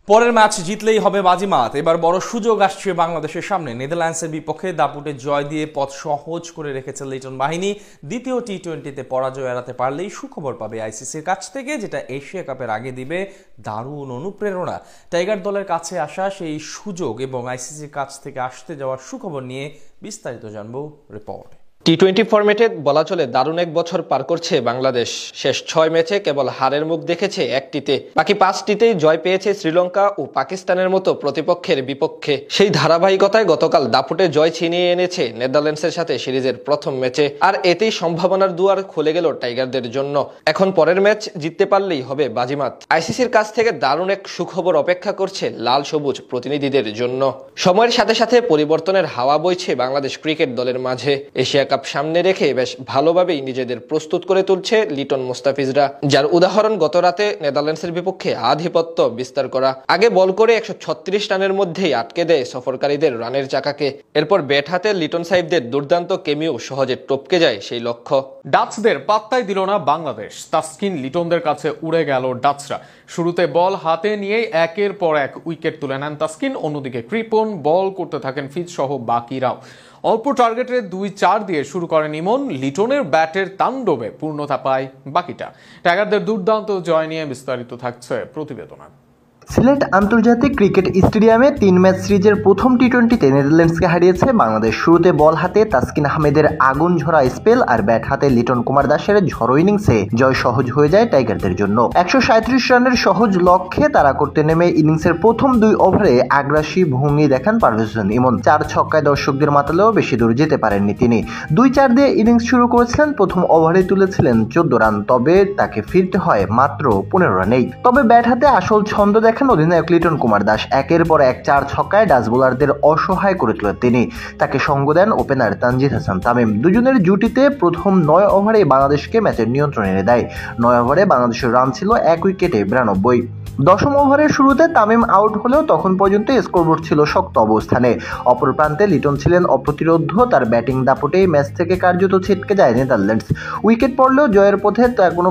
পরের ম্যাচ জিতলেই হবে বাজিমাত। এবার বড় সুযোগ আসছে বাংলাদেশের সামনে। নেদারল্যান্ডসের বিপক্ষে দাপুটে জয় দিয়ে পথ সহজ করে রেখেছে লিটন বাহিনী। দ্বিতীয় টি-20-তে পরাজয় এড়াতে পারলেই সুখবর পাবে আইসিসির কাছ থেকে, যেটা এশিয়া কাপের আগে দিবে দারুণ অনুপ্রেরণা। টাইগার দলের কাছে আসা সেই সুযোগ এবং আইসিসির কাছ থেকে আসতে যাওয়ার সুখবর নিয়ে বিস্তারিত জানবো রিপোর্ট। টি-20 ফরম্যাটে বলা চলে দারুণ এক বছর পার করছে বাংলাদেশ। শেষ 6 ম্যাচে কেবল হারের মুখ দেখেছে একটিতে, বাকি 5টিতেই জয় পেয়েছে শ্রীলঙ্কা ও পাকিস্তানের মতো প্রতিপক্ষের বিপক্ষে। সেই ধারাবাহিকতায় গতকাল দাপুটে জয় ছিনিয়ে এনেছে নেদারল্যান্ডসের সাথে সিরিজের প্রথম ম্যাচে। আর এতেই সম্ভাবনার দুয়ার খুলে গেল টাইগারদের জন্য। এখন পরের ম্যাচ জিততে পারলেই হবে বাজিমাত। আইসিসির কাছ থেকে দারুণ এক সুখবর অপেক্ষা করছে লাল সবুজ প্রতিনিধিদের জন্য। সময়ের সাথে সাথে পরিবর্তনের হাওয়া বইছে বাংলাদেশ ক্রিকেট দলের মাঝে। এশিয়া কাপ সামনে রেখে বেশ ভালোভাবেই নিজেদের প্রস্তুত করে তুলছে লিটন মুস্তাফিজরা, যার উদাহরণ গত রাতে নেদারল্যান্ডসের বিপক্ষে আধিপত্য বিস্তার করা। আগে বল করে 136 রানের মধ্যেই আটকে দেয় সফরকারীদের রানের চাকাকে। এরপর ব্যাট হাতে লিটন সাহেবদের দুর্দান্ত কেমিও সহজে টপকে যায় সেই লক্ষ্য। ডাচদের পাত্তাই দিল না বাংলাদেশ। তাসকিন লিটনদের কাছে উড়ে গেল ডাচরা। শুরুতে বল হাতে নিয়েই একের পর এক উইকেট তুলে নেন তাসকিন। অন্যদিকে কৃপন বল করতে থাকেন ফিজ সহ বাকিরাও। অল্প টার্গেটে 2-4 দিয়ে শুরু করেন ইমন। লিটনের ব্যাটের তাণ্ডবে পূর্ণতা পায় বাকিটা। টাইগারদের দুর্দান্ত জয় নিয়ে বিস্তারিত থাকছে প্রতিবেদনে। সিলেট আন্তর্জাতিক ক্রিকেট স্টেডিয়ামে 3 ম্যাচ সিরিজের প্রথম টি-20তে নেদারল্যান্ডসকে হারিয়েছে বাংলাদেশ। শুরুতে বল হাতে তাসকিন আহমেদের আগুন ঝরা স্পেল আর ব্যাট হাতে লিটন কুমার দাসের ঝড়ো ইনিংসে জয় সহজ হয়ে যায় টাইগারদের জন্য। 137 রানের সহজ লক্ষ্যে তারা করতে নেমে ইনিংসের প্রথম 2 ওভারে আগ্রাসী ভঙ্গি দেখান পারভেজ হোসেন ইমন। 4 ছক্কায় দর্শকদের মাতালেও বেশি দূর যেতে পারেননি তিনি। 2-4 দিয়ে ইনিংস শুরু করেছিলেন। প্রথম ওভারে তুলেছিলেন 14 রান, তবে তাকে ফিরতে হয় মাত্র 15 রানেই। তবে ব্যাট হাতে আসল ছন্দ দেখেন অধিনায়ক লিটন কুমার দাস। একের পর এক 4 ছক্কায় ডাচ বোলারদের অসহায় করে তোলেন তিনি। তাকে সঙ্গ দেন ওপেনার তানজিদ হাসান তামিম। দুজনের জুটিতে প্রথম 9 ওভারে বাংলাদেশকে ম্যাচের নিয়ন্ত্রণ এনে দেয়। 9 ওভারে বাংলাদেশের রান ছিল 1 উইকেটে 92। 10ম ওভারের শুরুতে তামিম আউট হলেও তখন পর্যন্ত স্কোরবোর্ড ছিল শক্ত অবস্থানে। অপর প্রান্তে লিটন ছিলেন অপ্রতিরোধ্য। তার ব্যাটিং দাপটেই ম্যাচ থেকে কার্যত ছিটকে যায় নেদারল্যান্ডস। উইকেট পড়লেও জয়ের পথে তার কোনো